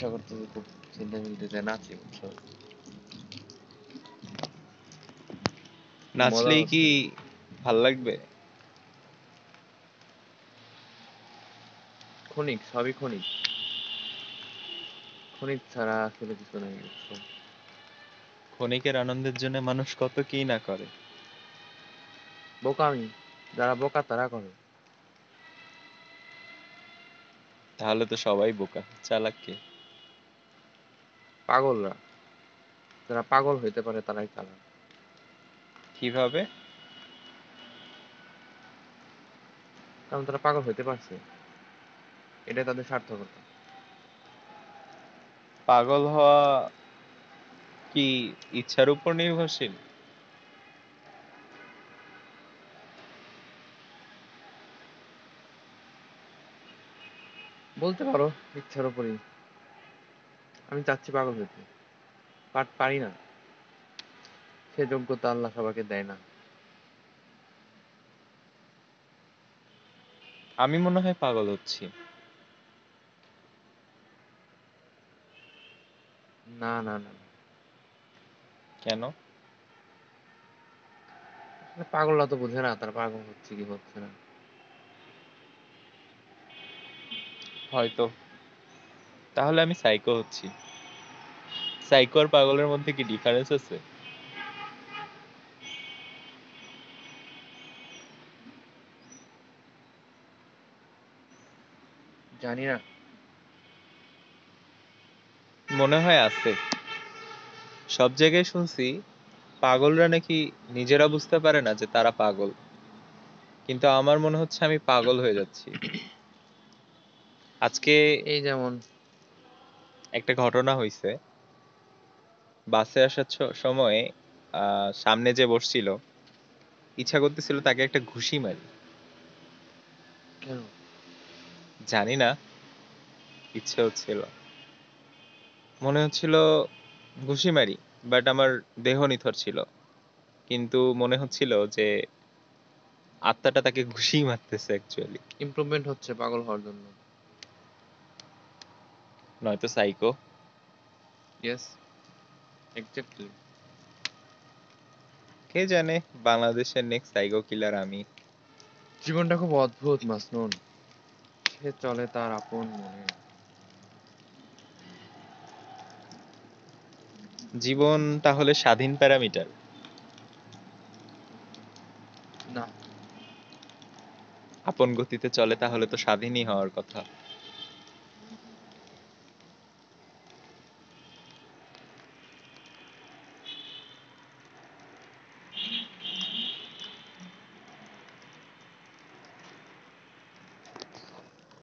ইচ্ছা করতেছে খুব, চিন্তা মিলতেছে, নাচি বুঝছো, মজা নাচলেই কি হচ্ছে। ভাল লাগবে? ক্ষণিক, সবই ক্ষণিক, ক্ষণিক ছাড়া আসলে কিছু নাই বুঝছো। ক্ষণিকের আনন্দের জন্য মানুষ কত কি না করে। বোকামি, যারা বোকা তারা করে। তাহলে তো সবাই বোকা, চালাক কে? পাগলরা, যারা পাগল হইতে পারে তারাই চালাক। কিভাবে? কারণ তারা পাগল হইতে পারছে, এটাই তাদের সার্থকতা। পাগল হওয়া কি ইচ্ছার উপর নির্ভরশীল? বলতে পারো ইচ্ছার উপরই। আমি চাচ্ছি পাগল হইতে, বাট পারি না, সে যোগ্যতা আল্লাহ সবাইকে দেয় না। আমি মনে হয় পাগল হচ্ছি। না না না, কেন? আসলে পাগলরা তো বুঝে না তারা পাগল হচ্ছে কি হচ্ছে না। হয়তো। তাহলে আমি সাইকো হচ্ছি। সাইকো আর পাগলের মধ্যে কি ডিফারেন্স আছে? জানি না। মনে হয় আছে। সব জায়গায় শুনছি পাগলরা নাকি নিজেরা বুঝতে পারে না যে তারা পাগল। কিন্তু আমার মনে হচ্ছে আমি পাগল হয়ে যাচ্ছি। আজকে এই যেমন, একটা ঘটনা হইছে। বাসে আসার সময় সামনে যে বসছিল, ইচ্ছা করতেছিল তাকে একটা ঘুষি মারি। কেন? জানি না, ইচ্ছে হচ্ছিল। মনে হচ্ছিল ঘুষি মারি, বাট আমার দেহ নিথর ছিল। কিন্তু মনে হচ্ছিল যে আত্মাটা তাকে ঘুষি মারতেছে অ্যাকচুয়ালি। ইমপ্রুভমেন্ট হচ্ছে পাগল হওয়ার জন্য। নয়তো সাইকো। Yes, exactly. কে জানে, বাংলাদেশের নেক্সট সাইকো কিলার আমি। জীবনটা খুব অদ্ভুত মাসনুন, সে চলে তার আপন মনে। জীবন তাহলে স্বাধীন প্যারামিটার? না, আপন গতিতে চলে তাহলে তো স্বাধীনই হওয়ার কথা।